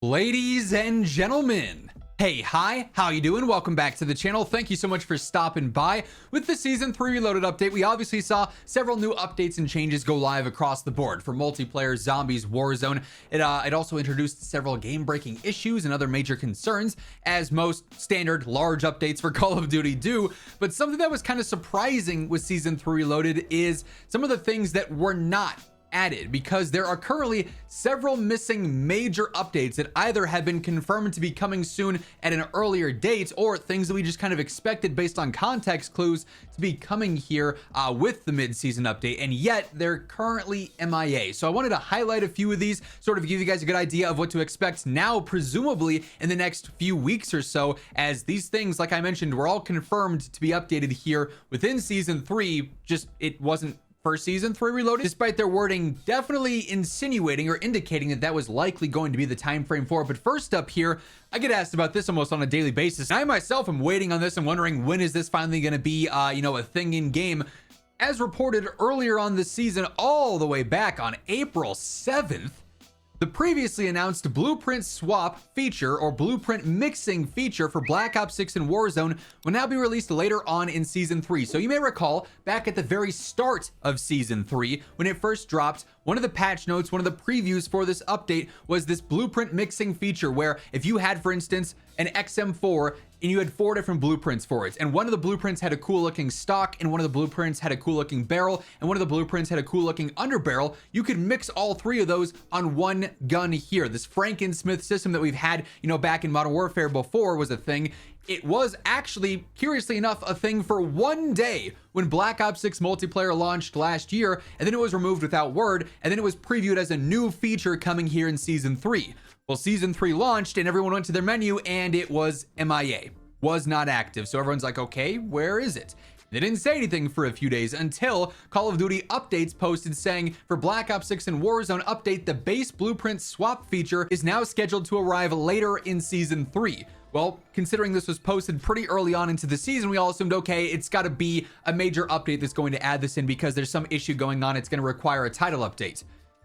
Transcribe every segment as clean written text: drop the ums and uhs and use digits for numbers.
Ladies and gentlemen, hey, hi, how you doing? Welcome back to the channel. Thank you so much for stopping by. With the Season 3 Reloaded update, we obviously saw several new updates and changes go live across the board for multiplayer, zombies, Warzone. It also introduced several game-breaking issues and other major concerns, as most standard large updates for Call of Duty do. But something that was kind of surprising with Season 3 Reloaded is some of the things that were not added, because there are currently several missing major updates that either have been confirmed to be coming soon at an earlier date, or things that we just kind of expected based on context clues to be coming here with the mid-season update, and yet they're currently MIA. So I wanted to highlight a few of these, sort of give you guys a good idea of what to expect now, presumably in the next few weeks or so, as these things, like I mentioned, were all confirmed to be updated here within Season 3, just it wasn't for Season 3 Reloaded, despite their wording definitely insinuating or indicating that that was likely going to be the time frame for it. But first up here, I get asked about this almost on a daily basis. I myself am waiting on this and wondering, when is this finally going to be a thing in game? As reported earlier on this season, all the way back on April 7th, the previously announced blueprint swap feature, or blueprint mixing feature, for Black Ops 6 and Warzone will now be released later on in Season 3. So you may recall, back at the very start of Season 3, when it first dropped, one of the patch notes, one of the previews for this update was this blueprint mixing feature, where if you had, for instance, an XM4 and you had 4 different blueprints for it, and one of the blueprints had a cool looking stock, and one of the blueprints had a cool looking barrel, and one of the blueprints had a cool looking underbarrel, you could mix all 3 of those on one gun here. This Franken-Smith system that we've had, back in Modern Warfare before was a thing. It was actually, curiously enough, a thing for one day when Black Ops 6 multiplayer launched last year, and then it was removed without word, and then it was previewed as a new feature coming here in Season 3. Well, Season 3 launched and everyone went to their menu and it was MIA, was not active. So everyone's like, okay, where is it? They didn't say anything for a few days until Call of Duty Updates posted saying, for Black Ops 6 and Warzone update, the base blueprint swap feature is now scheduled to arrive later in Season 3. Well, considering this was posted pretty early on into the season, we all assumed, okay, it's got to be a major update that's going to add this in because there's some issue going on. It's going to require a title update.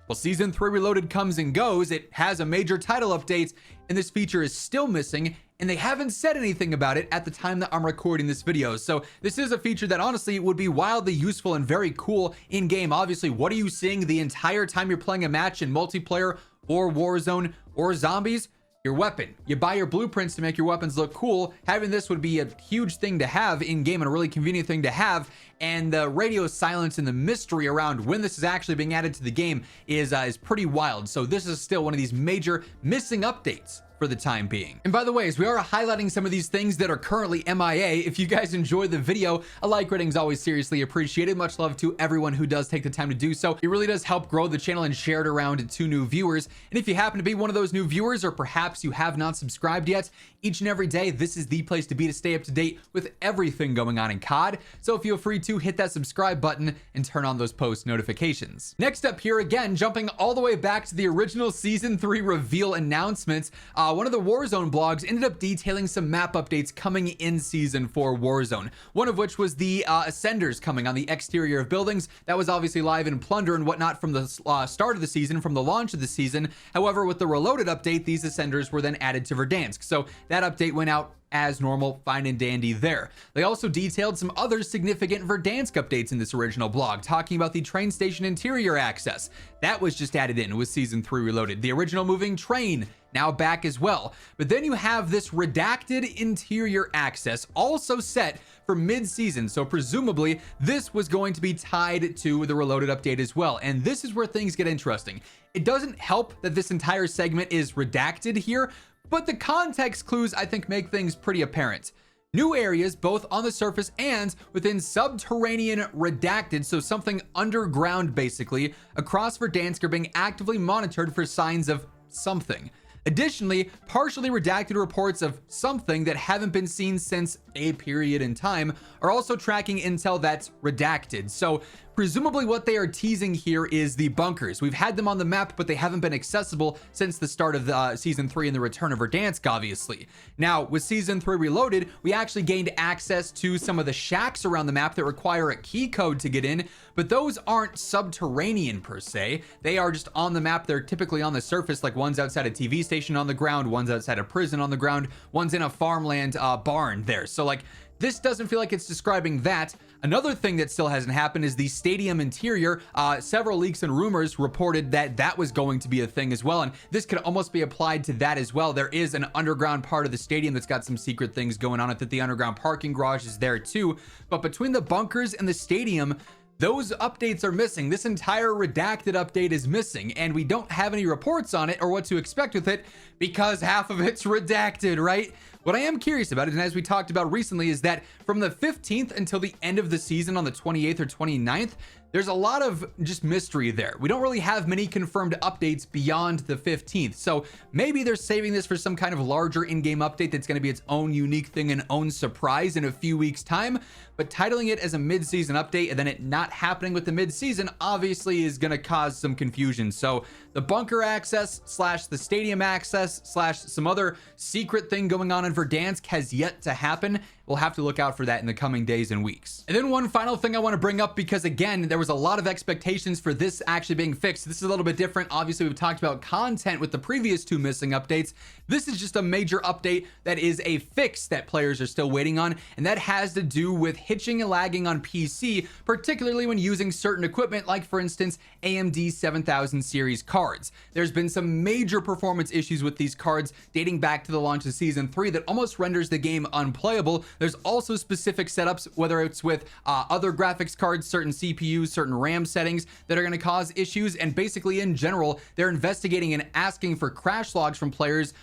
Well, Season 3 Reloaded comes and goes. It has a major title update, and this feature is still missing, and they haven't said anything about it at the time that I'm recording this video. So this is a feature that honestly would be wildly useful and very cool in game. Obviously, what are you seeing the entire time you're playing a match in multiplayer or Warzone or zombies? Your weapon. You buy your blueprints to make your weapons look cool. Having this would be a huge thing to have in game and a really convenient thing to have. And the radio silence and the mystery around when this is actually being added to the game is pretty wild. So this is still one of these major missing updates for the time being. And by the way, as we are highlighting some of these things that are currently MIA, if you guys enjoy the video, a like rating is always seriously appreciated. Much love to everyone who does take the time to do so. It really does help grow the channel and share it around to new viewers. And if you happen to be one of those new viewers, or perhaps you have not subscribed yet, each and every day, this is the place to be to stay up to date with everything going on in COD. So feel free to hit that subscribe button and turn on those post notifications. Next up here, again, jumping all the way back to the original Season 3 reveal announcements, one of the Warzone blogs ended up detailing some map updates coming in Season 4 Warzone. One of which was the Ascenders coming on the exterior of buildings. That was obviously live in Plunder and whatnot from the start of the season, from the launch of the season. However, with the Reloaded update, these Ascenders were then added to Verdansk. So that update went out as normal, fine and dandy there. They also detailed some other significant Verdansk updates in this original blog, talking about the train station interior access. That was just added in with Season 3 Reloaded. The original moving train, now back as well. But then you have this redacted interior access also set for mid-season. So presumably this was going to be tied to the Reloaded update as well. And this is where things get interesting. It doesn't help that this entire segment is redacted here, but the context clues, I think, make things pretty apparent. New areas, both on the surface and within subterranean redacted, so something underground basically, across Verdansk are being actively monitored for signs of something. Additionally, partially redacted reports of something that haven't been seen since a period in time are also tracking intel that's redacted. So Presumably what they are teasing here is the bunkers. We've had them on the map, but they haven't been accessible since the start of the season 3 and the return of Verdansk, obviously. Now, with season 3 reloaded, we actually gained access to some of the shacks around the map that require a key code to get in, but those aren't subterranean per se. They are just on the map. They're typically on the surface, like one's outside a TV station on the ground, one's outside a prison on the ground, one's in a farmland barn there. So like, this doesn't feel like it's describing that. Another thing that still hasn't happened is the stadium interior. Several leaks and rumors reported that that was going to be a thing as well, and this could almost be applied to that as well. There is an underground part of the stadium that's got some secret things going on it, that the underground parking garage is there too. But between the bunkers and the stadium, those updates are missing. This entire redacted update is missing, and we don't have any reports on it or what to expect with it because half of it's redacted, right? What I am curious about, and as we talked about recently, is that from the 15th until the end of the season on the 28th or 29th, there's a lot of just mystery there. We don't really have many confirmed updates beyond the 15th. So maybe they're saving this for some kind of larger in-game update that's going to be its own unique thing and own surprise in a few weeks' time. But titling it as a mid-season update and then it not happening with the mid-season obviously is going to cause some confusion. So the bunker access / the stadium access / some other secret thing going on in Verdansk has yet to happen. We'll have to look out for that in the coming days and weeks. And then one final thing I want to bring up, because again, there was a lot of expectations for this actually being fixed. This is a little bit different. Obviously, we've talked about content with the previous 2 missing updates. This is just a major update that is a fix that players are still waiting on, and that has to do with hitching and lagging on PC, particularly when using certain equipment, like for instance, AMD 7000 series cards. There's been some major performance issues with these cards dating back to the launch of season 3 that almost renders the game unplayable. There's also specific setups, whether it's with other graphics cards, certain CPUs, certain RAM settings, that are going to cause issues. And basically in general, they're investigating and asking for crash logs from players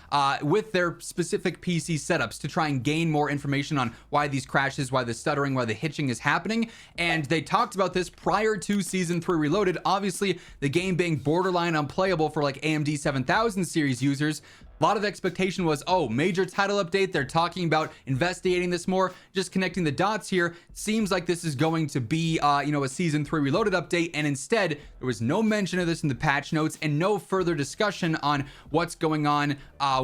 with their specific PC setups to try and gain more information on why these crashes, why the stuttering, why the hitching is happening. And they talked about this prior to season 3 reloaded. Obviously, the game being borderline unplayable for like AMD 7000 series users. A lot of expectation was, oh, major title update. They're talking about investigating this more. Just connecting the dots here, seems like this is going to be, a season 3 reloaded update. And instead, there was no mention of this in the patch notes and no further discussion on what's going on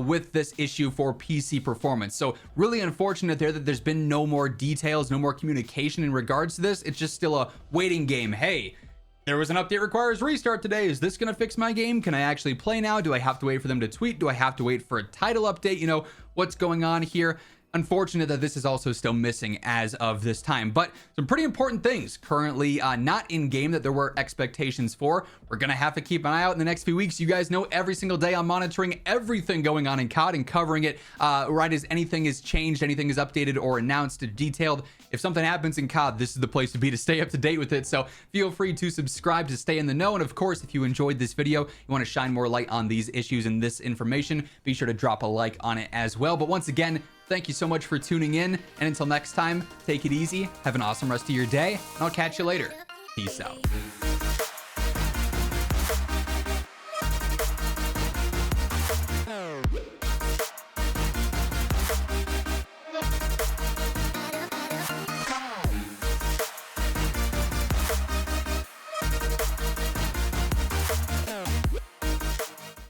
with this issue for PC performance. So really unfortunate there that there's been no more details, no more communication in regards to this. It's just still a waiting game. Hey, there was an update requires restart today. Is this going to fix my game? Can I actually play now? Do I have to wait for them to tweet? Do I have to wait for a title update? You know, what's going on here? Unfortunate that this is also still missing as of this time, but some pretty important things currently not in game that there were expectations for. We're gonna have to keep an eye out in the next few weeks. You guys know every single day I'm monitoring everything going on in COD and covering it right as anything is changed, anything is updated or announced or detailed. If something happens in COD, this is the place to be to stay up to date with it. So feel free to subscribe to stay in the know. And of course, if you enjoyed this video, you want to shine more light on these issues and this information, be sure to drop a like on it as well. But once again, thank you so much for tuning in. And until next time, take it easy. Have an awesome rest of your day. And I'll catch you later. Peace out.